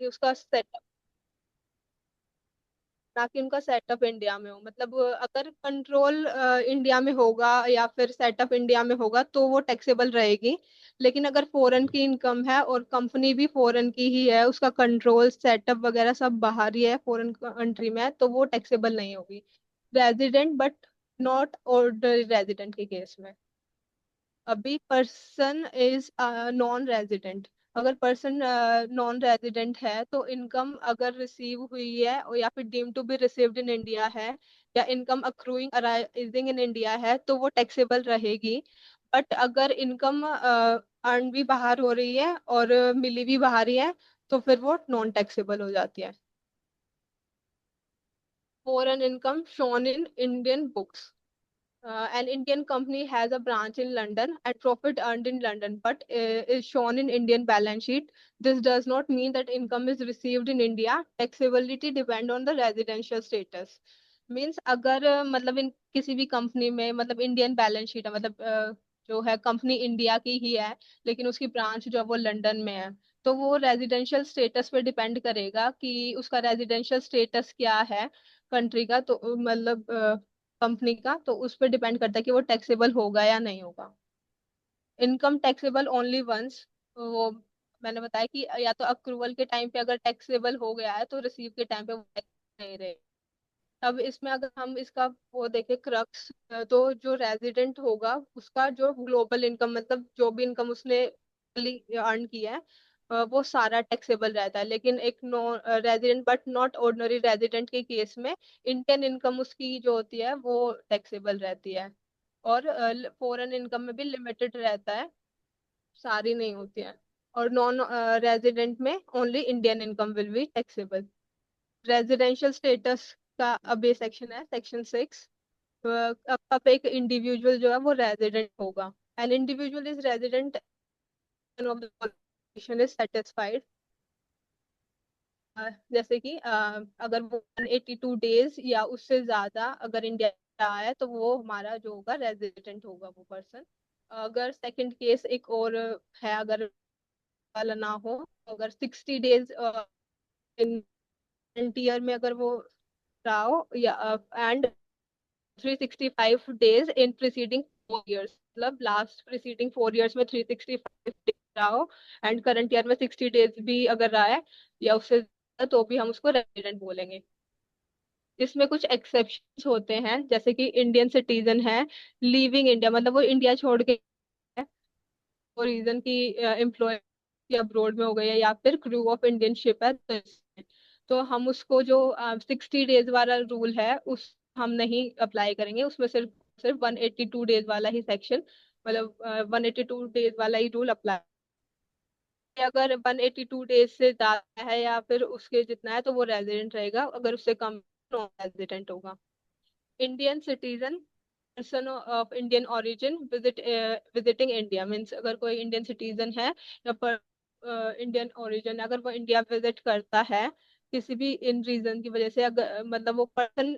कि उसका सेटअप, ना कि उनका सेटअप इंडिया में हो। मतलब अगर कंट्रोल इंडिया में होगा या फिर सेटअप इंडिया में होगा तो वो टैक्सेबल रहेगी। लेकिन अगर फॉरेन की इनकम है और कंपनी भी फॉरेन की ही है, उसका कंट्रोल सेटअप वगैरह सब बाहर ही है, फॉरेन कंट्री में है, तो वो टैक्सेबल नहीं होगी। Resident but not ordinary resident के केस में। अभी पर्सन इज नॉन रेजिडेंट। अगर पर्सन नॉन रेजिडेंट है तो इनकम अगर रिसीव हुई है और या फिर deem to be received in India है, या income accruing arising in India है, तो वो टैक्सेबल रहेगी। बट अगर इनकम अर्न भी बाहर हो रही है और मिली भी बाहर ही है, तो फिर वो नॉन टैक्सेबल हो जाती है। Foreign income shown in Indian books. An Indian company has a branch in London and profit earned in London, but is shown in Indian balance sheet. This does not mean that income is received in India. Taxability depend on the residential status. Means अगर मतलब इन किसी भी company में मतलब Indian balance sheet है, मतलब जो है कंपनी इंडिया की ही है, लेकिन उसकी ब्रांच जो है वो लंदन में है, तो वो रेजिडेंशियल स्टेटस पे डिपेंड करेगा कि उसका रेजिडेंशियल स्टेटस क्या है कंट्री का। तो मतलब कंपनी का, तो उस पर डिपेंड करता है कि वो टैक्सेबल होगा या नहीं होगा। इनकम टैक्सेबल ओनली वंस, वो मैंने बताया कि या तो अक्रूवल के टाइम पे अगर टैक्सेबल हो गया है तो रिसीव के टाइम पे वो tax नहीं रहे। अब इसमें अगर हम इसका वो देखें क्रक्स, तो जो रेजिडेंट होगा उसका जो ग्लोबल इनकम, मतलब जो भी इनकम उसने अर्न किया है, वो सारा टैक्सेबल रहता है। लेकिन एक no resident but not ordinary resident के केस में इंडियन इनकम उसकी जो होती है वो टैक्सेबल रहती है। और फॉरेन इनकम में भी लिमिटेड रहता है, सारी नहीं होती है। और नॉन रेजिडेंट में only Indian income will be taxable. Residential status का अब ये सेक्शन है, सेक्शन 6। अब एक इंडिविजुअल जो है वो रेजिडेंट होगा। An individual is resident of the condition is satisfied. जैसे कि अगर वो 182 डेज या उससे ज्यादा अगर इंडिया रहा है, तो वो हमारा जो होगा रेजिडेंट होगा वो पर्सन। अगर सेकंड केस एक और है, अगर वाला ना हो, अगर 60 डेज इन ईयर में अगर वो रहा हो, या and 365 days in preceding 4 years, मतलब लास्ट प्रीसीडिंग 4 ईयर्स में 365 डेज रहा हो, एंड करंट ईयर में 60 डेज भी अगर रहा है या उससे ज्यादा, तो भी हम उसको रेजिडेंट बोलेंगे। इसमें कुछ एक्सेप्शंस होते हैं, जैसे कि इंडियन सिटीजन है लीविंग इंडिया, मतलब वो इंडिया छोड़ के है, वो रीजन की एम्प्लॉय अब्रोड में हो गई है, या फिर क्रू ऑफ इंडियन शिप है, तो हम उसको जो 60 डेज वाला रूल है उस हम नहीं अप्लाई करेंगे। उसमें सिर्फ सिर्फ 182 डेज वाला ही सेक्शन, मतलब 182 डेज वाला ही रूल अप्लाई। अगर 182 डेज से ज्यादा है या फिर उसके जितना है तो वो रेजिडेंट रहेगा, अगर उससे कम नॉन रेजिडेंट होगा। Indian citizen, person of Indian origin visiting India, means अगर कोई इंडियन सिटीजन है या पर इंडियन ओरिजिन, अगर वो इंडिया विजिट करता है किसी भी इन रीजन की वजह से, अगर मतलब वो पर्सन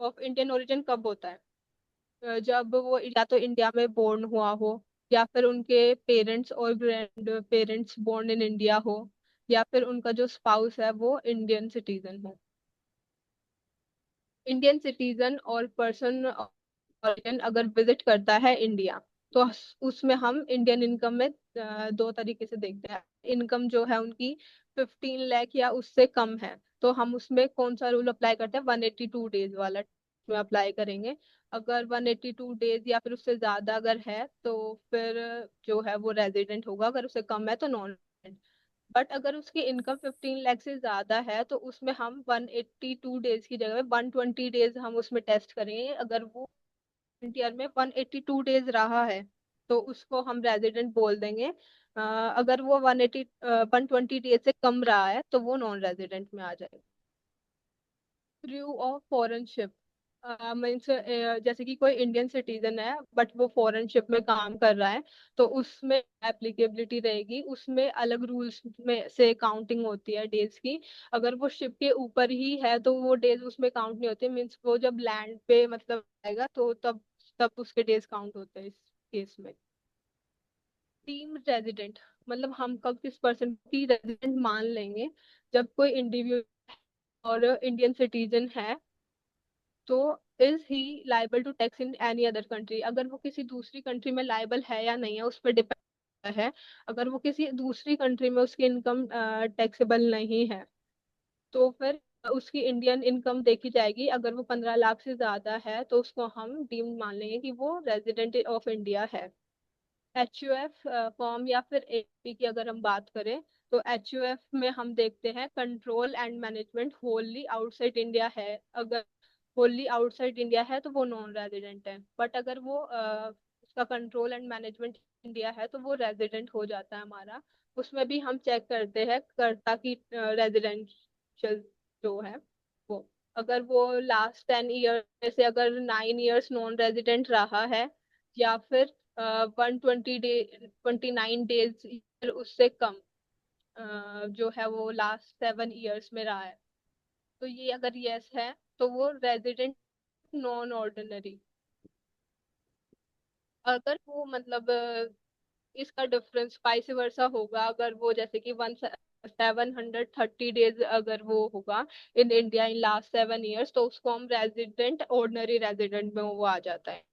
ऑफ इंडियन ओरिजिन कब होता है, जब वो या तो इंडिया में बोर्न हुआ हो, या फिर उनके पेरेंट्स और grandparents born in India हो, या फिर उनका जो स्पाउस है वो इंडियन सिटीजन हो। इंडियन सिटीजन और पर्सन ऑर्गन अगर विजिट करता है इंडिया, तो उसमें हम इंडियन इनकम में दो तरीके से देखते हैं। इनकम जो है उनकी 15 लाख या उससे कम है, तो हम उसमें कौन सा रूल अप्लाई करते हैं, 182 डेज वाला में अप्लाई करेंगे। अगर 182 डेज या फिर उससे ज्यादा अगर है तो फिर जो है वो रेजिडेंट होगा, अगर उससे कम है तो नॉन। बट अगर उसकी इनकम 15 लाख से ज्यादा है तो उसमें हम 182 डेज की जगह 120 डेज हम उसमें टेस्ट करेंगे। अगर वो ईयर में 182 डेज रहा है तो उसको हम रेजिडेंट बोल देंगे। अगर वो 120 डेज से कम रहा है तो वो नॉन रेजिडेंट में आ जाएगा। Crew of foreign ship means जैसे कि कोई इंडियन सिटीजन है बट वो फॉरेन शिप में काम कर रहा है, तो उसमें एप्लीकेबिलिटी रहेगी, उसमें अलग रूल्स में से काउंटिंग होती है डेज की। अगर वो शिप के ऊपर ही है तो वो डेज उसमें काउंट नहीं होते, मीन्स वो जब लैंड पे मतलब आएगा तो तब तब उसके डेज काउंट होते हैं इस केस में। टीम रेजिडेंट, मतलब हम कब किस पर्सन की रेजिडेंट मान लेंगे? जब कोई इंडिविजुअल और इंडियन सिटीजन है, तो is he liable to tax in any other country, अगर वो किसी दूसरी कंट्री में लाइबल है या नहीं है उस पर डिपेंड है। अगर वो किसी दूसरी कंट्री में उसकी इनकम टैक्सेबल नहीं है, तो फिर उसकी इंडियन इनकम देखी जाएगी। अगर वो 15 लाख से ज्यादा है तो उसको हम डीम्ड मान लेंगे कि वो रेजिडेंट ऑफ इंडिया है। HUF फॉर्म या फिर AP की अगर हम बात करें, तो HUF में हम देखते हैं control and management Holi outside India है। अगर होली आउटसाइड इंडिया है तो वो नॉन रेजिडेंट है, बट अगर वो उसका कंट्रोल एंड मैनेजमेंट इंडिया है तो वो रेजिडेंट हो जाता है हमारा। उसमें भी हम चेक करते हैं कर्ता की रेजिडेंशियल जो है वो, अगर वो लास्ट 10 ईयर में से अगर 9 ईयर्स नॉन रेजिडेंट रहा है, या फिर 129 डेज उससे कम जो है वो लास्ट 7 ईयर्स में रहा है, तो ये अगर यस है तो वो रेजिडेंट नॉन ऑर्डिनरी। अगर वो मतलब इसका डिफरेंस वाइस वर्सा होगा, अगर वो जैसे कि 1730 डेज अगर वो होगा in India in last 7 years, तो उसको हम रेजिडेंट ऑर्डिनरी रेजिडेंट में वो आ जाता है।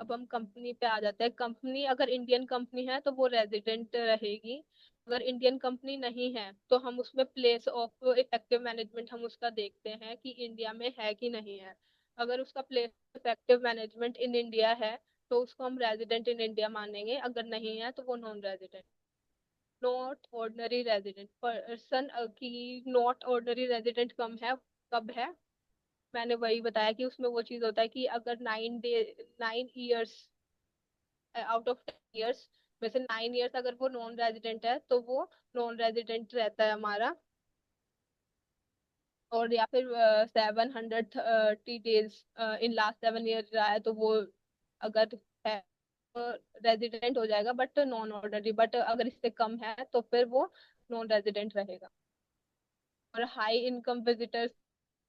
अब हम कंपनी पे आ जाते हैं। कंपनी अगर इंडियन कंपनी है तो वो रेजिडेंट रहेगी। अगर इंडियन कंपनी नहीं है तो हम उसमें प्लेस ऑफ इफेक्टिव मैनेजमेंट हम उसका देखते हैं कि इंडिया में है कि नहीं है। अगर उसका प्लेस इफेक्टिव मैनेजमेंट इन इंडिया है तो उसको हम रेजिडेंट इन इंडिया मानेंगे, अगर नहीं है तो वो non resident. Not ordinary resident person की नॉट ऑर्डिनरी रेजिडेंट कम है, कब है? मैंने वही बताया कि उसमें वो चीज होता है कि अगर 9 ईयर्स आउट ऑफ 10 ईयर्स में से 9 ईयर्स अगर वो नॉन रेजिडेंट है तो वो नॉन रेजिडेंट रहता है हमारा। और या फिर 730 डेज इन लास्ट 7 ईयर रहा है तो वो अगर है रेजिडेंट हो जाएगा, बट नॉन ऑर्डनरी। बट अगर इससे कम है तो फिर वो नॉन रेजिडेंट रहेगा। और हाई इनकम विजिटर्स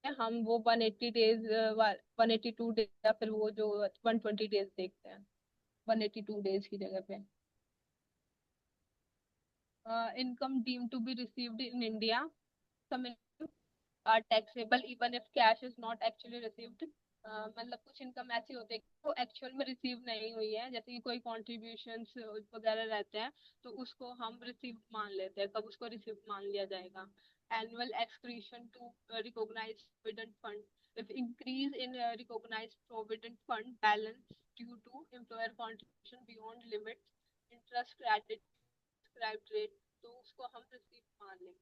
हम वो 180 डेज 182 डेज या फिर वो जो 120 डेज देखते हैं 182 डेज की जगह पे। Income deemed to be received in India, some income are taxable even if cash is not actually received. मतलब कुछ इनकम ऐसी होती है कि वो एक्चुअल में रिसीव नहीं हुई है, जैसे कि कोई कॉन्ट्रीब्यूशंस वगैरह रहते हैं तो उसको हम रिसीव मान लेते हैं। कब उसको रिसीव मान लिया जाएगा? Annual accretion to recognise provident fund, if increase in recognise provident fund balance due to employer contribution beyond limit interest credit prescribed rate, तो उसको हम रिसीव मान लेंगे।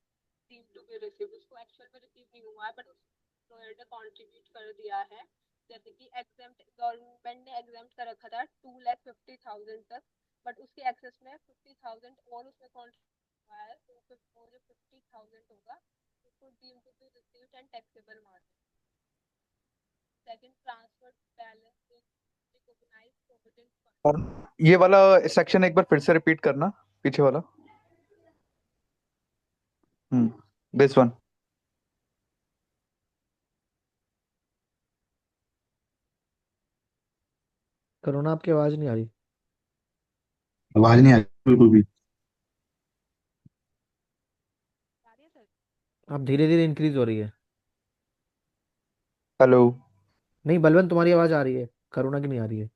डीम टू बी रिसीव, उसको एक्चुअल में रिसीव नहीं हुआ है बट एम्प्लॉयर ने कॉन्ट्रीब्यूट कर दिया है। जैसे कि एग्जाम्प्ट गवर्नमेंट ने एग्जाम्प्ट कर रखा था 2,50,000 तक, बट उसके एक्सेस में 50,000 और उसमें कॉन्ट्रीब्यूट हुआ है, तो फिर वो जो 50,000 होगा उसको deem to be received and taxable मान। Second, transfer balance recognise provident fund. और ये वाला सेक्शन एक बार फिर से रिपीट करना, पीछे वाला। This one. करुणा, आपकी आवाज नहीं आ रही। आवाज नहीं आ रही बिल्कुल भी। आप धीरे धीरे इंक्रीज हो रही है। हेलो। नहीं बलवंत, तुम्हारी आवाज आ रही है, करुणा की नहीं आ रही है।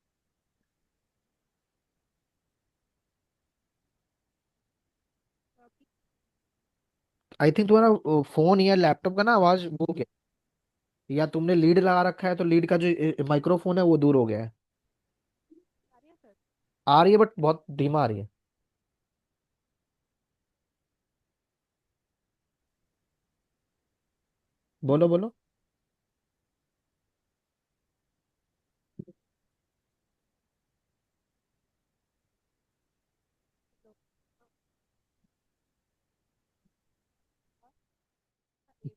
आई थिंक तुम्हारा फोन या लैपटॉप का ना आवाज वो हो गया, या तुमने लीड लगा रखा है तो लीड का जो माइक्रोफोन है वो दूर हो गया है। आ रही है बट बहुत धीमा आ रही है। बोलो बोलो।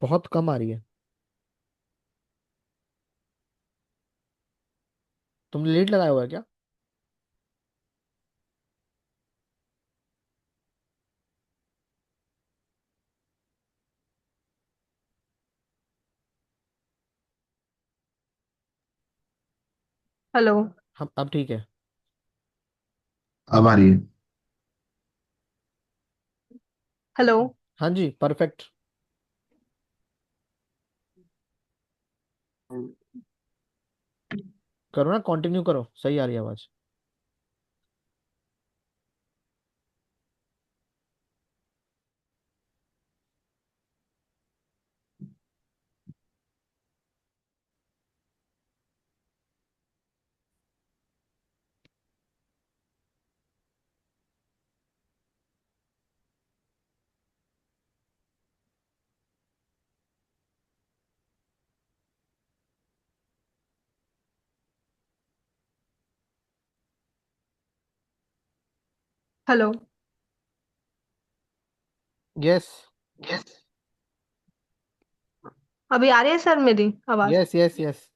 बहुत कम आ रही है। तुमने लीड लगाया हुआ है क्या? हेलो। हम अब ठीक है। अब आ रही है। हेलो। हाँ जी, परफेक्ट। करो ना, कंटिन्यू करो, सही आ रही है आवाज। हेलो। यस। अभी आ रही है सर मेरी आवाज? Yes yes yes.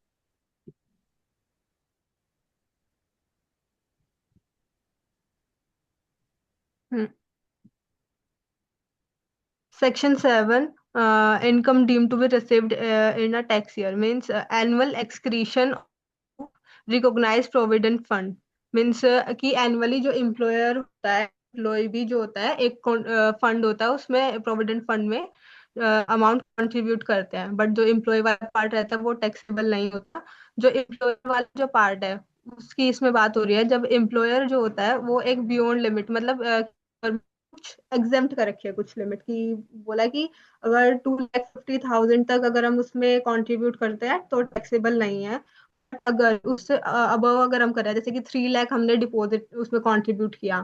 Section 7, income deemed to be received in a tax year means annual excretion of recognized provident fund means कि annually जो employer होता है, employee भी जो होता है, एक फंड होता है, उसमें प्रोविडेंट फंड में अमाउंट कंट्रीब्यूट करते हैं, बट जो एम्प्लॉय वाला पार्ट रहता है वो टैक्सेबल नहीं होता। जो एम्प्लॉय वाला जो पार्ट है उसकी इसमें बात हो रही है, जब एम्प्लॉयर जो होता है वो एक बियॉन्ड लिमिट मतलब कुछ एग्जेम्प्ट कर रखे है कुछ लिमिट की, बोला कि अगर 2,50,000 तक अगर हम उसमें कंट्रीब्यूट करते हैं तो टैक्सेबल नहीं है। अगर उससे अबव अगर हम कर रहे हैं, जैसे कि 3 लाख हमने डिपॉजिट उसमें कंट्रीब्यूट किया,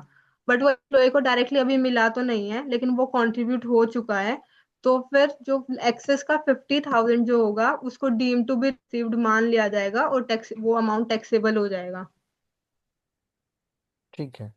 बट वो एम्प्लॉय को डायरेक्टली अभी मिला तो नहीं है लेकिन वो कंट्रीब्यूट हो चुका है, तो फिर जो एक्सेस का 50,000 जो होगा उसको डीम टू बी रिसीव्ड मान लिया जाएगा और टैक्स वो अमाउंट टैक्सेबल हो जाएगा। ठीक है।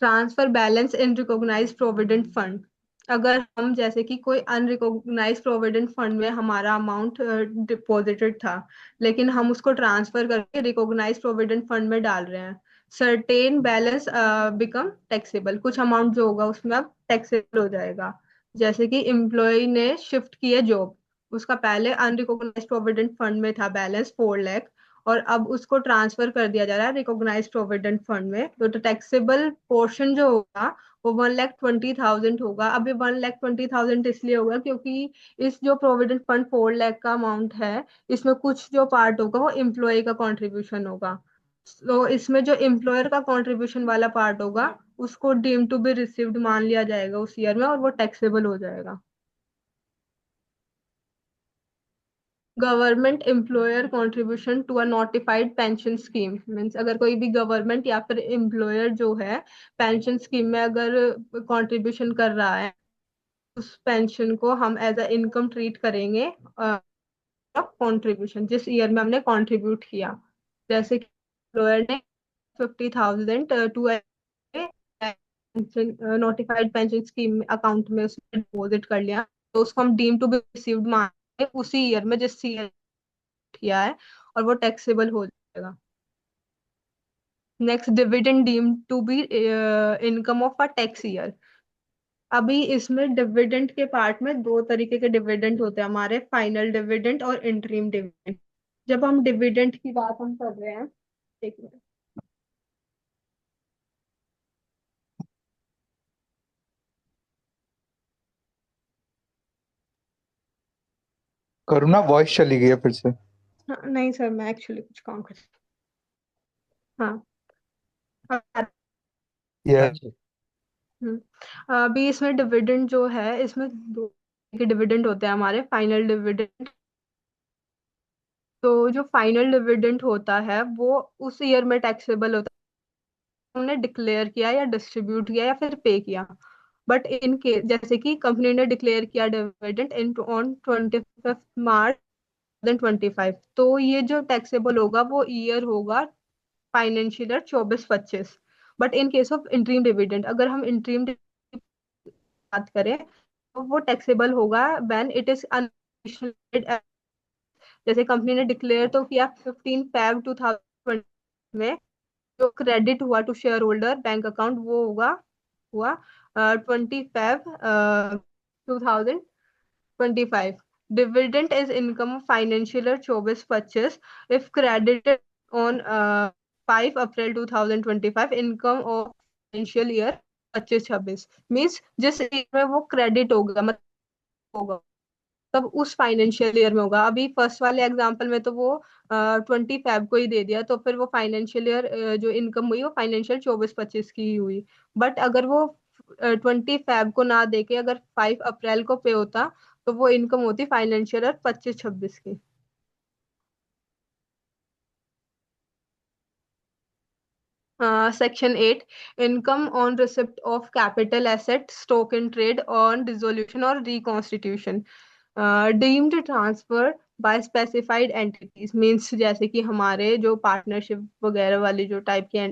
Transfer balance in recognised provident fund, अगर हम जैसे कि कोई अनरिकॉग्नाइज्ड प्रोविडेंट फंड में हमारा अमाउंट डिपॉजिटेड था लेकिन हम उसको ट्रांसफर करके रिकॉग्नाइज्ड प्रोविडेंट फंड में डाल रहे हैं, सर्टेन बैलेंस बिकम टैक्सेबल, कुछ अमाउंट जो होगा उसमें अब टैक्सेबल हो जाएगा। जैसे कि एम्प्लॉय ने शिफ्ट किया जॉब, उसका पहले अनरिकॉग्नाइज्ड प्रोविडेंट फंड में था बैलेंस 4 लाख, और अब उसको ट्रांसफर कर दिया जा रहा है रिकॉग्नाइज्ड प्रोविडेंट फंड में, तो टैक्सेबल पोर्शन जो होगा वो 1,20,000 होगा। अब ये 1,20,000 इसलिए होगा क्योंकि इस जो प्रोविडेंट फंड 4 लाख का अमाउंट है, इसमें कुछ जो पार्ट होगा वो एम्प्लॉय का कंट्रीब्यूशन होगा, तो इसमें जो एम्प्लॉयर का कंट्रीब्यूशन वाला पार्ट होगा उसको डीम टू बी रिसीव्ड मान लिया जाएगा उस ईयर में और वो टैक्सेबल हो जाएगा। Government employer contribution to a notified pension scheme means अगर कोई भी गवर्नमेंट या फिर एम्प्लॉयर जो है पेंशन स्कीम में अगर कंट्रीब्यूशन कर रहा है, उस पेंशन को हम एज अ इनकम ट्रीट करेंगे कंट्रीब्यूशन जिस ईयर में हमने कंट्रीब्यूट किया। जैसे कि एम्प्लॉयर ने 50,000 to notified pension scheme account में उसने डिपॉजिट कर लिया, तो उसको हम डीम टू बी रिसीव्ड मानेंगे उसी ईयर में जिस ईयर किया है, और वो टैक्सेबल हो जाएगा। Next, dividend deem to be income of a tax year. अभी इसमें डिविडेंड के पार्ट में दो तरीके के डिविडेंड होते हैं हमारे, फाइनल डिविडेंड और इंटरिम डिविडेंड। जब हम डिविडेंड की बात हम कर रहे हैं, एक मिनट। करुणा वॉइस चली गई है फिर से। हाँ, नहीं सर मैं एक्चुअली कुछ काम कर, हाँ। हाँ ये जी। अभी इसमें डिविडेंड जो है इसमें दो के डिविडेंड होते हैं हमारे, फाइनल डिविडेंड। तो जो फाइनल डिविडेंड होता है वो उस ईयर में टैक्सेबल होता है हमने डिक्लेयर किया या डिस्ट्रीब्यूट किया या फिर पे किया। बट इन केस जैसे कि कंपनी ने डिक्लेयर किया डिविडेंड इन ऑन 25 मार्च 2025, तो ये जो टैक्सेबल होगा वो ईयर होगा financial year 24-25। But in case of interim dividend, अगर हम इंटरिम बात करें तो वो टैक्सेबल होगा व्हेन इट इज जैसे कंपनी ने डिक्लेयर तो किया 15 Feb 2020 में, जो क्रेडिट हुआ to shareholder bank account वो हुआ 20 Feb 2025। Dividend is income financial year 24-25 if credited on 5 April 2025 income of financial year 25-26 means जिस ईयर में वो क्रेडिट होगा, मतलब होगा, तब उस फाइनेंशियल ईयर में होगा। अभी फर्स्ट वाले एग्जांपल में तो वो 20 फेब को ही दे दिया, तो फिर वो फाइनेंशियल ईयर जो इनकम हुई वो फाइनेंशियल 24-25 की ही हुई। बट अगर वो 20 फेब को ना देके अगर 5 अप्रैल को पे होता तो वो इनकम होती फाइनेंशियल ईयर 25-26 की। Section 8, income on receipt of capital asset, stock in trade on dissolution or reconstitution. Deemed transfer by specified entities means जैसे कि हमारे जो पार्टनरशिप वगैरह वाली जो टाइप की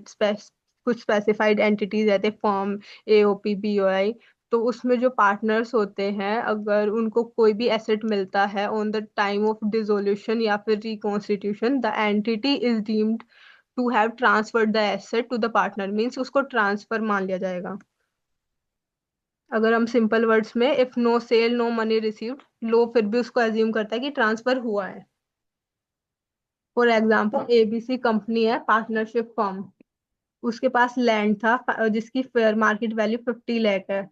कुछ स्पेसिफाइड एंटिटीज रहते, फर्म, एओपी, बीओआई, तो उसमें जो पार्टनर्स होते हैं अगर उनको कोई भी एसेट मिलता है on the time of dissolution या फिर reconstitution, the entity is deemed to have transferred the asset to the partner means उसको ट्रांसफर मान लिया जाएगा। अगर हम सिंपल वर्ड्स में, if no sale no money received, लो फिर भी उसको एज्यूम करता है कि ट्रांसफर हुआ है। फॉर एग्जाम्पल एबीसी कंपनी है, पार्टनरशिप फर्म, उसके पास लैंड था जिसकी फेयर मार्केट वैल्यू 50 लाख है।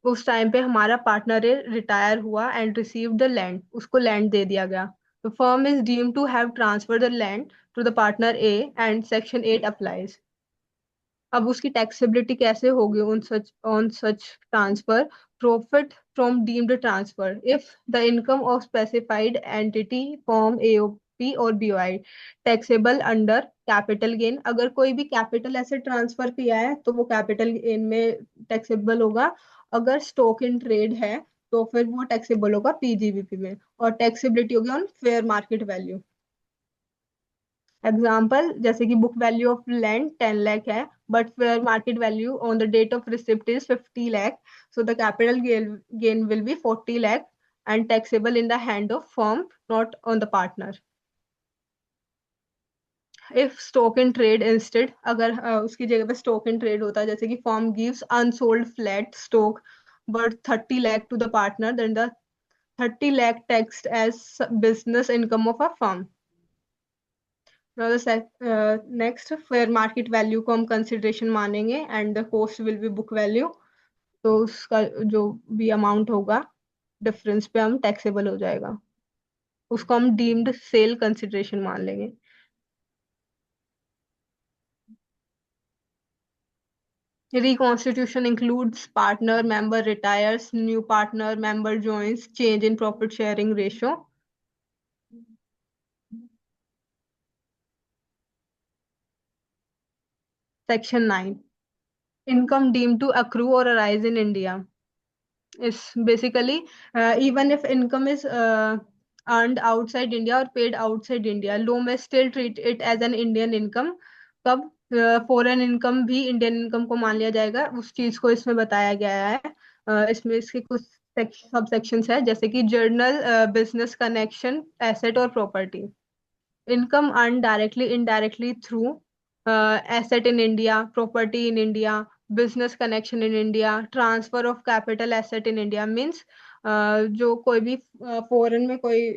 उस टाइम पे हमारा पार्टनर रिटायर हुआ एंड रिसीव द लैंड, उसको लैंड दे दिया गया। तो firm is deemed to have transfer the land to the partner A and section 8 applies. अब उसकी टैक्सेबिलिटी कैसे होगी on such transfer? Profit from deemed transfer if the income of specified entity form AOP और BOI taxable under capital gain. अगर कोई भी capital asset transfer किया है तो वो कैपिटल गेन में टैक्सेबल होगा। अगर स्टॉक इन ट्रेड है तो फिर वो टैक्सेबल होगा पीजीबीपी में, और टैक्सेबिलिटी होगी on fair market value. Example जैसे कि book value of land 10 lakh है but fair market value on the date of receipt is 50 lakh, so the capital gain will be 40 lakh and taxable in the hand of firm not on the partner. If stock in trade instead, अगर उसकी जगह पे stock in trade होता है, जैसे कि firm gives unsold flat stock but 30 lakh to the partner, then the 30 lakh taxed as business income of a firm. Next fair market value को हम कंसिडरेशन मानेंगे and the cost will be book value, तो उसका जो भी अमाउंट होगा difference पे हम टैक्सेबल हो जाएगा, उसको हम डीम्ड सेल कंसिडरेशन मान लेंगे। Reconstitution includes partner member retires, new partner member joins, change in profit sharing ratio. Section 9, income deemed to accrue or arise in India is basically even if income is earned outside India or paid outside India, law may still treat it as an Indian income. कब foreign income भी Indian income को मान लिया जाएगा, उस चीज को इसमें बताया गया है। इसमें इसके कुछ सब सेक्शंस है, जैसे कि जर्नल बिजनेस कनेक्शन एसेट और property, income earned directly indirectly through asset in India, property in India, business connection in India, transfer of capital asset in India means जो कोई भी फॉरेन में कोई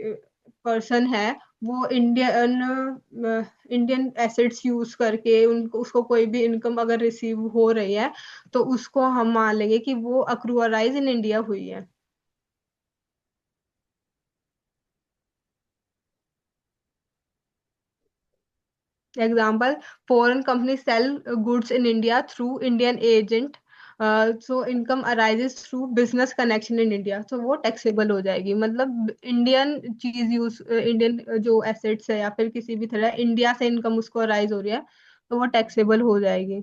पर्सन है वो इंडियन एसेट्स यूज करके उनको उसको कोई भी इनकम अगर रिसीव हो रही है तो उसको हम मान लेंगे कि वो अक्रूअराइज इन इंडिया हुई है। Example, foreign companies sell goods in India through Indian agent. So income arises through business connection in India. So वो taxable हो जाएगी, मतलब इंडियन चीज यूज, इंडियन जो एसेट्स है या फिर किसी भी तरह इंडिया से इनकम उसको अराइज हो रही है तो वो टैक्सेबल हो जाएगी।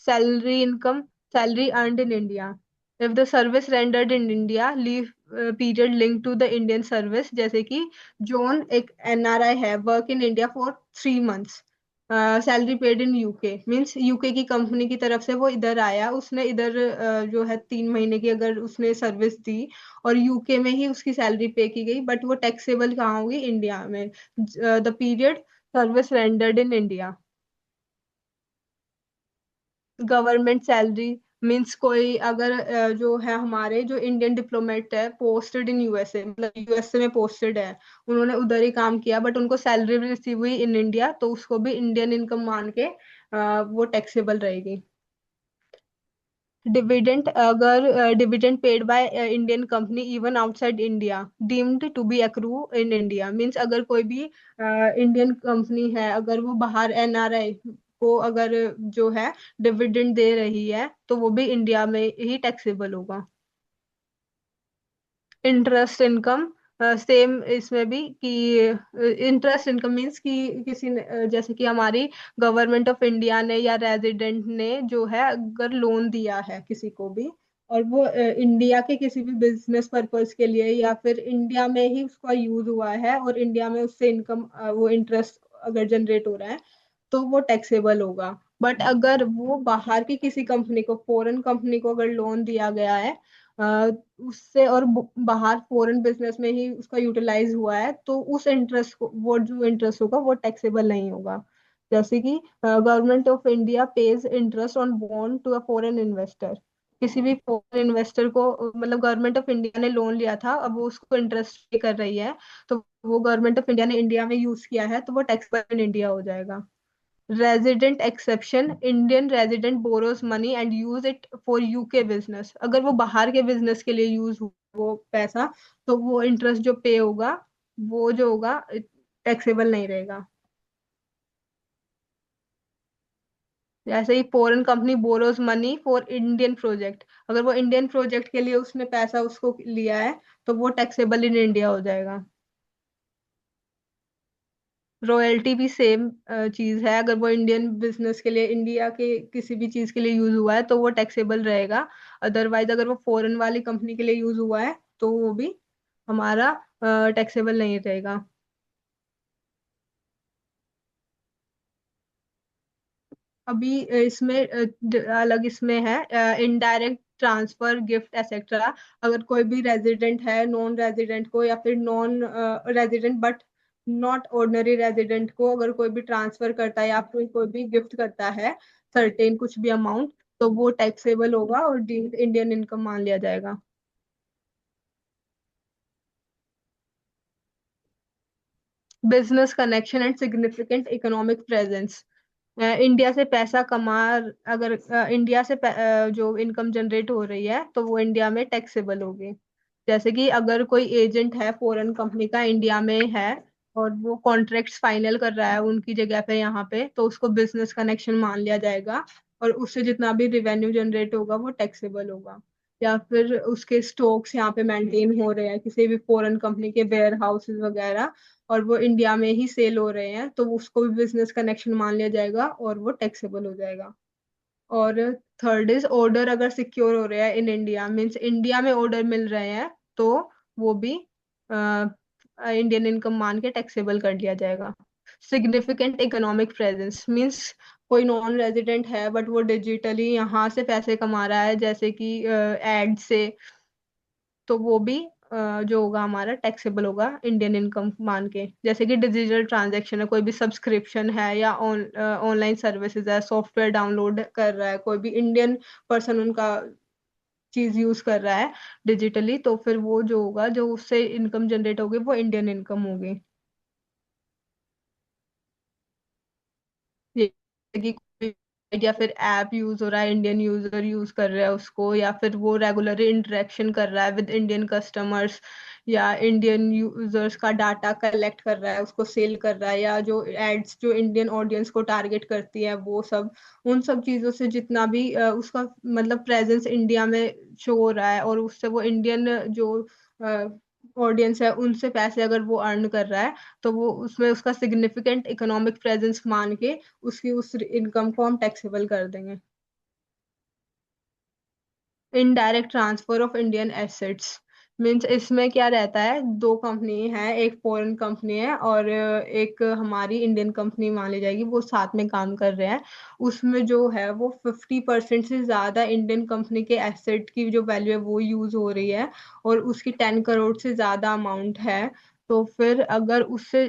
Salary income, salary earned in India, if the service rendered in India leave period link to the Indian service, जैसे कि जॉन एक एनआरआई है, work in India for 3 months, salary paid in UK means UK की company की तरफ से वो इधर आया, उसने इधर जो है 3 महीने की अगर उसने सर्विस दी और यूके में ही उसकी सैलरी पे की गई, बट वो टैक्सेबल कहाँ होगी? इंडिया में, the period service rendered in India. Government salary means कोई अगर जो है हमारे जो इंडियन डिप्लोमेट है पोस्टेड इन यूएसए, मतलब यूएसए में पोस्टेड है, उन्होंने उधर ही काम किया बट उनको सैलरी भी रिसीव हुई इन इंडिया, तो उसको भी इंडियन इनकम मान के वो टैक्सेबल रहेगी। डिविडेंड, अगर dividend paid by Indian company even outside India deemed to be accrue in India, means अगर कोई भी इंडियन कंपनी है, अगर वो बाहर एनआरआई को अगर जो है डिविडेंड दे रही है तो वो भी इंडिया में ही टैक्सेबल होगा। इंटरेस्ट इनकम सेम इसमें भी कि इंटरेस्ट इनकम मीन्स कि किसी ने जैसे कि हमारी गवर्नमेंट ऑफ इंडिया ने या रेजिडेंट ने जो है अगर लोन दिया है किसी को भी, और वो इंडिया के किसी भी बिजनेस पर्पस के लिए या फिर इंडिया में ही उसका यूज हुआ है और इंडिया में उससे इनकम वो इंटरेस्ट अगर जनरेट हो रहा है तो वो टैक्सेबल होगा। बट अगर वो बाहर की किसी कंपनी को, फॉरेन कंपनी को अगर लोन दिया गया है अ, उससे और बाहर फॉरेन बिजनेस में ही उसका यूटिलाइज हुआ है, तो उस इंटरेस्ट को, वो जो इंटरेस्ट होगा वो टैक्सेबल नहीं होगा। जैसे कि government of India pays interest on bond to a foreign investor, किसी भी फॉरेन इन्वेस्टर को मतलब गवर्नमेंट ऑफ इंडिया ने लोन लिया था, अब वो उसको इंटरेस्ट पे कर रही है, तो वो गवर्नमेंट ऑफ इंडिया ने इंडिया में यूज किया है तो वो टैक्सेबल इन इंडिया हो जाएगा। Resident exception, Indian resident borrows money and use it for UK business, अगर वो बाहर के बिजनेस के लिए यूज वो पैसा, तो वो इंटरेस्ट जो पे होगा वो जो होगा टैक्सेबल नहीं रहेगा। जैसे ही foreign company borrows money for Indian project, अगर वो इंडियन प्रोजेक्ट के लिए उसने पैसा उसको लिया है तो वो टैक्सेबल इन इंडिया हो जाएगा। रॉयल्टी भी सेम चीज है, अगर वो इंडियन बिजनेस के लिए इंडिया के किसी भी चीज के लिए यूज हुआ है तो वो टैक्सेबल रहेगा। अदरवाइज अगर वो फॉरेन वाली कंपनी के लिए यूज हुआ है तो वो भी हमारा टैक्सेबल नहीं रहेगा। अभी इसमें अलग इसमें है इनडायरेक्ट ट्रांसफर गिफ्ट एक्सेट्रा, अगर कोई भी रेजिडेंट है नॉन रेजिडेंट को या फिर non resident but not ordinary resident को अगर कोई भी ट्रांसफर करता है या फिर कोई भी गिफ्ट करता है सर्टेन कुछ भी अमाउंट, तो वो टैक्सेबल होगा और इंडियन इनकम मान लिया जाएगा। Business connection and significant economic presence, India से पैसा कमा, अगर इंडिया से जो इनकम जनरेट हो रही है तो वो इंडिया में टैक्सेबल होगी। जैसे कि अगर कोई एजेंट है फॉरेन कंपनी का इंडिया में है और वो कॉन्ट्रैक्ट्स फाइनल कर रहा है उनकी जगह पे यहाँ पे, तो उसको बिजनेस कनेक्शन मान लिया जाएगा और उससे जितना भी रिवेन्यू जनरेट होगा वो टैक्सेबल होगा। या फिर उसके स्टॉक्स यहाँ पे मेंटेन हो रहे हैं किसी भी फॉरेन कंपनी के वेयर हाउसेज वगैरह और वो इंडिया में ही सेल हो रहे हैं, तो उसको भी बिजनेस कनेक्शन मान लिया जाएगा और वो टैक्सेबल हो जाएगा। और थर्ड इज ऑर्डर अगर सिक्योर हो रहे हैं इन इंडिया, मींस इंडिया में ऑर्डर मिल रहे हैं तो वो भी इंडियन इनकम मान के टैक्सेबल कर लिया जाएगा। सिग्निफिकेंट इकोनॉमिक प्रेजेंस मींस कोई नॉन रेजिडेंट है बट वो डिजिटली यहाँ से पैसे कमा रहा है जैसे कि एड से, तो वो भी जो होगा हमारा टैक्सेबल होगा इंडियन इनकम मान के। जैसे कि डिजिटल ट्रांजैक्शन है, कोई भी सब्सक्रिप्शन है या ऑनलाइन सर्विसेज है, सॉफ्टवेयर डाउनलोड कर रहा है कोई भी इंडियन पर्सन उनका चीज यूज कर रहा है डिजिटली, तो फिर वो जो होगा जो उससे इनकम जनरेट होगी वो इंडियन इनकम होगी। ये कि कोई या फिर ऐप यूज हो रहा है, इंडियन यूजर यूज कर रहा है उसको, या फिर वो रेगुलर इंटरेक्शन कर रहा है विद इंडियन कस्टमर्स या इंडियन यूजर्स का डाटा कलेक्ट कर रहा है उसको सेल कर रहा है, या जो एड्स जो इंडियन ऑडियंस को टारगेट करती है वो सब, उन सब चीजों से जितना भी उसका मतलब प्रेजेंस इंडिया में शो हो रहा है और उससे वो इंडियन जो ऑडियंस है उनसे पैसे अगर वो अर्न कर रहा है, तो वो उसमें उसका सिग्निफिकेंट इकोनॉमिक प्रेजेंस मान के उसकी उस इनकम को हम टैक्सेबल कर देंगे। Indirect transfer of Indian assets means इसमें क्या रहता है, दो कंपनी है, एक फॉरेन कंपनी है और एक हमारी इंडियन कंपनी मान ली जाएगी, वो साथ में काम कर रहे हैं। उसमें जो है वो 50% से ज्यादा इंडियन कंपनी के एसेट की जो वैल्यू है वो यूज हो रही है और उसकी 10 करोड़ से ज्यादा अमाउंट है, तो फिर अगर उससे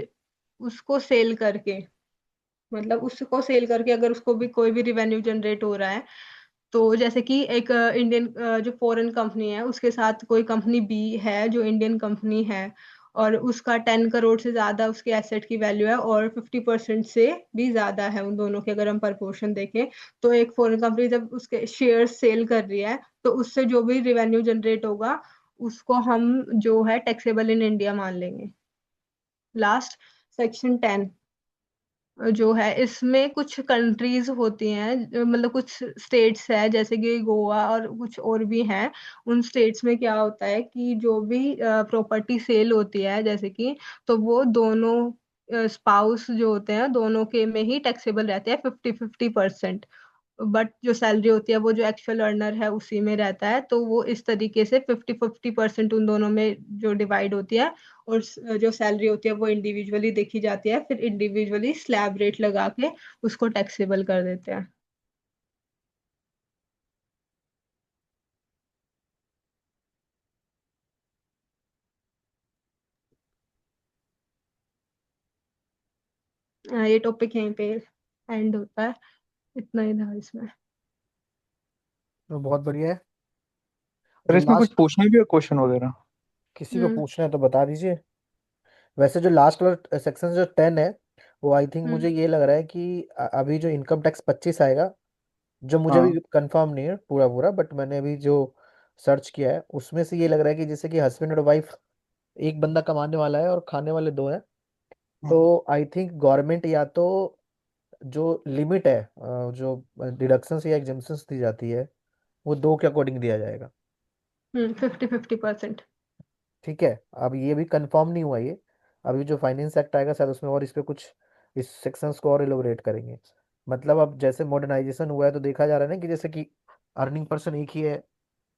उसको सेल करके, मतलब उसको सेल करके अगर उसको भी कोई भी रिवेन्यू जनरेट हो रहा है तो जैसे कि एक इंडियन जो फॉरेन कंपनी है उसके साथ कोई कंपनी बी है जो इंडियन कंपनी है, और उसका 10 करोड़ से ज्यादा उसके एसेट की वैल्यू है, और 50% से भी ज्यादा है उन दोनों के, अगर हम प्रपोर्शन देखें। तो एक फॉरेन कंपनी जब उसके शेयर सेल कर रही है, तो उससे जो भी रिवेन्यू जनरेट होगा उसको हम जो है टैक्सेबल इन इंडिया मान लेंगे। लास्ट, सेक्शन 10 जो है, इसमें कुछ कंट्रीज होती हैं, मतलब कुछ स्टेट्स है जैसे कि गोवा और कुछ और भी हैं। उन स्टेट्स में क्या होता है कि जो भी प्रॉपर्टी सेल होती है जैसे कि, तो वो दोनों स्पाउस जो होते हैं दोनों के में ही टैक्सेबल रहते हैं 50-50%। बट जो सैलरी होती है वो जो एक्चुअल अर्नर है उसी में रहता है, तो वो इस तरीके से 50-50% उन दोनों में जो डिवाइड होती है। और जो सैलरी होती है वो इंडिविजुअली देखी जाती है, फिर इंडिविजुअली स्लैब रेट लगा के उसको टैक्सेबल कर देते हैं। ये टॉपिक यहीं पे एंड होता है, इतना ही था इसमें। तो बहुत बढ़िया है। सर जो इसमें कुछ लास्ट, पूछना भी है क्वेश्चन वगैरह? किसी को हम्म। पूछना है तो बता दीजिए। वैसे जो लास्ट वाला सेक्शन जो 10 है, वो आई थिंक मुझे हम्म। ये लग रहा है कि अभी जो इनकम टैक्स 25 आएगा, जो मुझे हाँ। भी कंफर्म नहीं है पूरा पूरा, बट मैंने अभी जो सर्च किया है उसमें से ये लग रहा है कि जैसे कि हस्बैंड और वाइफ, एक बंदा कमाने वाला है और खाने वाले दो हैं, हाँ। तो आई थिंक गवर्नमेंट या तो जो लिमिट है, जो डिडक्शंस या एग्जेम्पशंस दी जाती है, वो दो के अकॉर्डिंग दिया जाएगा। 50-50%। ठीक है, अब ये भी कंफर्म नहीं हुआ ये, अभी जो फाइनेंस एक्ट आएगा शायद उसमें और इस पे कुछ इस सेक्शंस को और एलोबरेट करेंगे। मतलब अब जैसे मॉडर्नाइजेशन हुआ है तो देखा जा रहा है ना कि जैसे कि अर्निंग पर्सन एक ही है,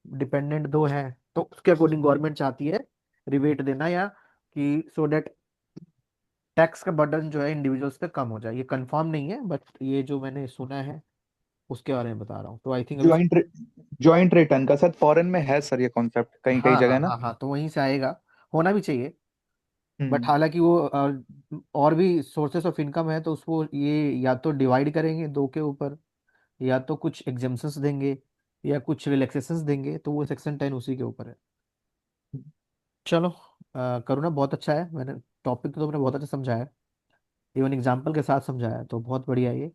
डिपेंडेंट दो हैं, तो उसके अकॉर्डिंग गवर्नमेंट चाहती है रिबेट देना, या कि सो दैट टैक्स का बर्डन जो है इंडिविजुअल्स पे कम हो जाए। ये कंफर्म नहीं है, बट ये जो मैंने सुना है उसके बारे में बता रहा हूँ। तो आई थिंक अभी ज्वाइंट ज्वाइंट रिटर्न का सर फॉरेन में है सर, ये कॉन्सेप्ट कहीं कहीं हाँ हाँ जगह ना। हाँ हाँ, तो वहीं से आएगा, होना भी चाहिए। बट हम्म। हालांकि वो और भी सोर्सेस ऑफ इनकम है, तो उसको ये या तो डिवाइड करेंगे दो के ऊपर, या तो कुछ एग्जेम्पशंस देंगे, या कुछ रिलैक्सेशंस देंगे, तो वो सेक्शन 10 उसी के ऊपर है। चलो, करुणा बहुत अच्छा है, मैंने टॉपिक तो तुमने बहुत अच्छा समझाया है, इवन एग्जाम्पल के साथ समझाया है, तो बहुत बढ़िया है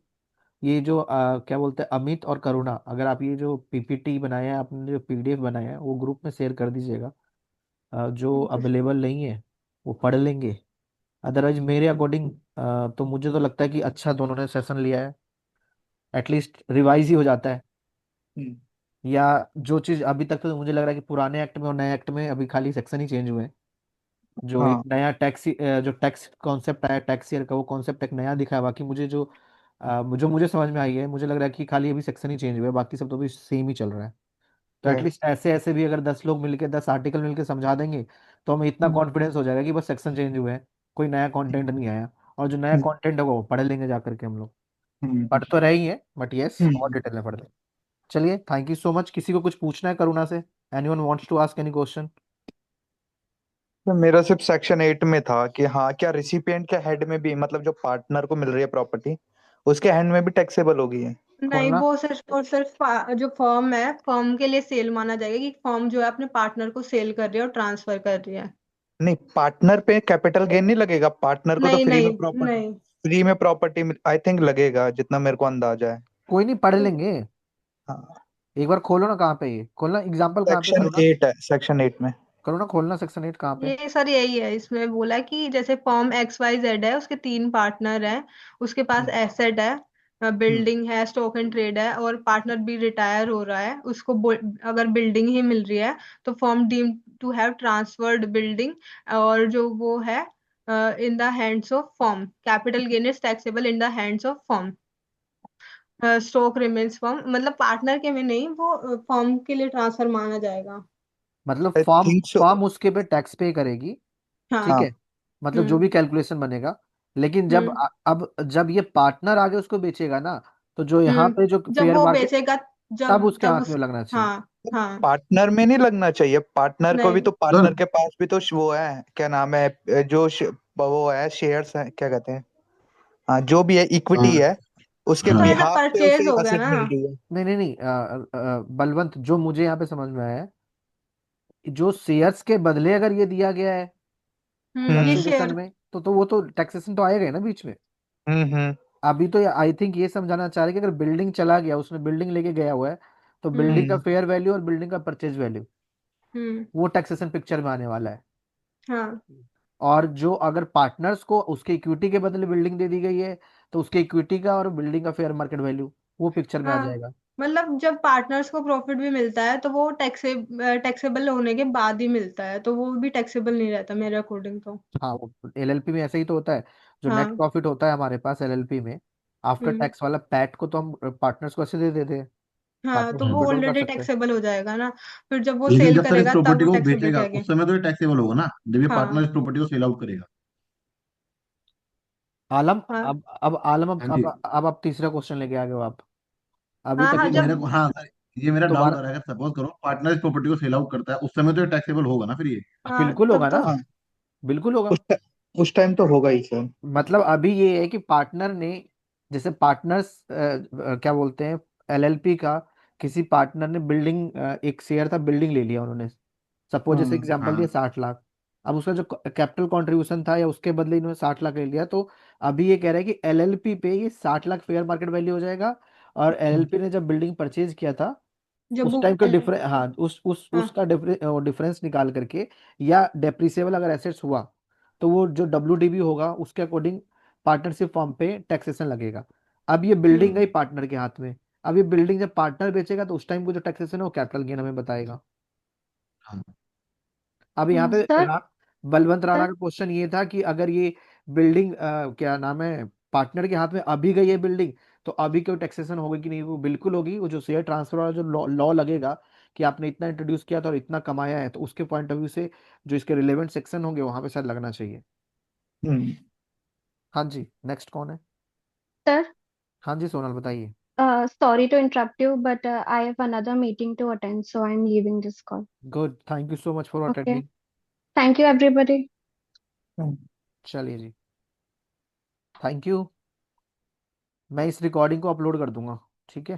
ये जो क्या बोलते हैं, अमित और करुणा, अगर आप ये जो पीपीटी बनाया है, आपने जो पीडीएफ बनाया है, वो ग्रुप में शेयर कर दीजिएगा। जो अवेलेबल नहीं है वो पढ़ लेंगे। अदरवाइज मेरे अकॉर्डिंग तो मुझे तो लगता है कि अच्छा दोनों ने सेशन लिया है, एटलीस्ट रिवाइज ही हो जाता है। हम्म। या जो चीज़ अभी तक तो मुझे लग रहा है कि पुराने एक्ट में और नए एक्ट में अभी खाली सेक्शन ही चेंज हुए हैं। जो एक हाँ। नया टैक्स, जो टैक्स कॉन्सेप्ट आया टैक्स ईयर का, वो कॉन्सेप्ट एक नया दिखा है। बाकी मुझे जो मुझे समझ में आई है, मुझे लग रहा है कि खाली अभी सेक्शन ही चेंज हुआ है, बाकी सब तो भी सेम ही चल रहा है। तो यस। एटलीस्ट ऐसे ऐसे भी अगर 10 लोग मिलके 10 आर्टिकल मिलके समझा देंगे, तो हमें इतना हम्म। कॉन्फिडेंस हो जाएगा कि बस सेक्शन चेंज हुए हैं, कोई नया कंटेंट नहीं आया। और जो नया कंटेंट है वो पढ़ लेंगे जा करके हम लोग। हम्म। पढ़ तो रहे ही है, बट यस और हम्म। डिटेल में पढ़ लेंगे। चलिए, थैंक यू सो मच। किसी को कुछ पूछना है करुणा से? Anyone wants to ask any question? तो मेरा सिर्फ सेक्शन 8 में था कि हाँ, क्या रिसिपिएंट के हेड में भी, मतलब जो पार्टनर को मिल रही है प्रॉपर्टी, उसके हैंड में भी टैक्सेबल होगी है? नहीं, खोलना। वो सिर्फ और सिर्फ जो फर्म है, फर्म के लिए सेल माना जाएगा कि फर्म जो है अपने पार्टनर को सेल कर रही है और ट्रांसफर कर रही है। नहीं, पार्टनर पे कैपिटल गेन नहीं लगेगा, पार्टनर को तो नहीं फ्री नहीं में प्रॉपर्टी, नहीं। फ्री में प्रॉपर्टी आई थिंक लगेगा, जितना मेरे को अंदाजा है। कोई नहीं, पढ़ लेंगे। हाँ। एक बार खोलो ना, कहाँ पे ये खोलना, एग्जाम्पल कहाँ पे सेक्शन करुणा? 8 है, सेक्शन 8 में। करुणा खोलना सेक्शन 8 कहाँ पे? ये सर यही है, इसमें बोला कि जैसे फर्म XYZ है, उसके 3 पार्टनर हैं, उसके पास हम्म। एसेट है, हम्म। बिल्डिंग है, स्टॉक एंड ट्रेड है, और पार्टनर भी रिटायर हो रहा है, उसको अगर बिल्डिंग ही मिल रही है, तो firm deem to have transferred building, और जो वो है in the hands of firm, capital gain is taxable in the hands of firm, stock remains firm, मतलब पार्टनर के में नहीं, वो फर्म के लिए ट्रांसफर माना जाएगा। मतलब आई फॉर्म थिंक सो। फॉर्म उसके पे टैक्स पे करेगी, हाँ। ठीक हाँ। है, मतलब जो हम्म। भी कैलकुलेशन बनेगा। लेकिन जब हम्म। अब जब ये पार्टनर आगे उसको बेचेगा ना, तो जो यहाँ पे जो जब फेयर वो मार्केट, बेचेगा, तब जब उसके तब हाथ में उस, लगना चाहिए। हाँ हाँ। पार्टनर में नहीं लगना चाहिए, पार्टनर को भी नहीं तो, सर पार्टनर के पास भी तो वो है, क्या नाम है, जो वो है, शेयर्स है, क्या कहते हैं, हाँ जो भी है, इक्विटी है। उसके हाँ तो ऐसा बिहाफ पे परचेज उसे हो गया असेट ना। मिल रही है। नहीं नहीं नहीं, बलवंत, जो मुझे यहाँ पे समझ में आया है, जो शेयर्स के बदले अगर ये दिया गया है ये हम्म कंसिडरेशन शेयर। में, तो वो तो टैक्सेशन तो आएगा ही ना बीच में। हम्म। अभी तो आई थिंक ये समझाना चाह रहे हैं कि अगर बिल्डिंग चला गया, उसने बिल्डिंग लेके गया हुआ है, तो बिल्डिंग का हम्म फेयर वैल्यू और बिल्डिंग का परचेज वैल्यू, हम्म। वो टैक्सेशन पिक्चर में आने वाला है। हाँ और जो अगर पार्टनर्स को उसके इक्विटी के बदले बिल्डिंग दे दी गई है, तो उसके इक्विटी का और बिल्डिंग का फेयर मार्केट वैल्यू वो पिक्चर में आ हाँ, जाएगा। मतलब जब पार्टनर्स को प्रॉफिट भी मिलता है तो वो टैक्सेबल होने के बाद ही मिलता है, तो वो भी टैक्सेबल नहीं रहता मेरे अकॉर्डिंग तो। हाँ, वो एलएलपी में ऐसे ही तो होता है। जो नेट हाँ। प्रॉफिट होता है हमारे पास एलएलपी में, आफ्टर हम्म। टैक्स वाला पैट को तो हम पार्टनर्स को ऐसे दे देते हैं, हाँ, पार्टनर्स तो वो विड्रॉल कर ऑलरेडी सकते हैं। टैक्सेबल हो जाएगा ना, फिर जब वो लेकिन सेल जब सर इस करेगा तब प्रॉपर्टी वो को टैक्सेबल बेचेगा कहेंगे। उस समय तो ये टैक्सेबल होगा ना, जब ये पार्टनर हाँ। इस प्रॉपर्टी को सेल आउट करेगा। आलम, हाँ अब आलम, हाँ जी। अब आप तीसरा क्वेश्चन लेके आ गए हो आप। अभी हाँ तक हाँ, ये तो मेरे जब को, हाँ सर, ये मेरा डाउट दोबारा, आ रहा है, सपोज करो पार्टनर इस प्रॉपर्टी को सेल आउट करता है, उस समय तो ये टैक्सेबल होगा ना फिर ये। हाँ बिल्कुल तब होगा तो। ना, हाँ, बिल्कुल होगा। उस टाइम तो होगा ही सर। मतलब अभी ये है कि पार्टनर ने, जैसे पार्टनर्स क्या बोलते हैं, एलएलपी का किसी पार्टनर ने बिल्डिंग, एक शेयर था, बिल्डिंग ले लिया उन्होंने, सपोज जैसे हाँ एग्जांपल दिया हाँ 60 लाख। अब उसका जो कैपिटल कंट्रीब्यूशन था या उसके बदले इन्होंने 60 लाख ले लिया, तो अभी ये कह रहा है कि एलएलपी पे ये 60 लाख फेयर मार्केट वैल्यू हो जाएगा। और एलएलपी ने जब बिल्डिंग परचेज किया था, जब उस बुक टाइम का वैल्यू। डिफरेंस, हाँ, उस हाँ। उसका डिफरेंस निकाल करके, या डेप्रिसिएबल अगर एसेट्स हुआ, तो वो जो डब्ल्यूडीबी होगा उसके अकॉर्डिंग पार्टनरशिप फॉर्म पे टैक्सेशन लगेगा। अब ये बिल्डिंग हम्म। गई पार्टनर के हाथ में। अब ये बिल्डिंग जब पार्टनर बेचेगा, तो उस टाइम को जो टैक्सेशन है वो कैपिटल गेन हमें बताएगा। हाँ। अब यहाँ पे सर। बलवंत राणा सर। का क्वेश्चन ये था कि अगर ये बिल्डिंग, क्या नाम है, पार्टनर के हाथ में अभी गई है बिल्डिंग, तो अभी कोई टैक्सेशन होगी कि नहीं? वो बिल्कुल होगी। वो जो शेयर ट्रांसफर वाला जो लॉ लगेगा कि आपने इतना इंट्रोड्यूस किया था और इतना कमाया है, तो उसके पॉइंट ऑफ व्यू से जो इसके रिलेवेंट सेक्शन होंगे वहां पे शायद लगना चाहिए। हम्म हाँ जी, नेक्स्ट कौन है? Sir, हाँ जी, सोनल बताइए। sorry to interrupt you, but I have another meeting to attend, so I'm leaving this call. Good, thank you so much for Okay. Attending. Thank you, everybody. चलिए जी, थैंक यू। मैं इस recording को upload कर दूंगा, ठीक है।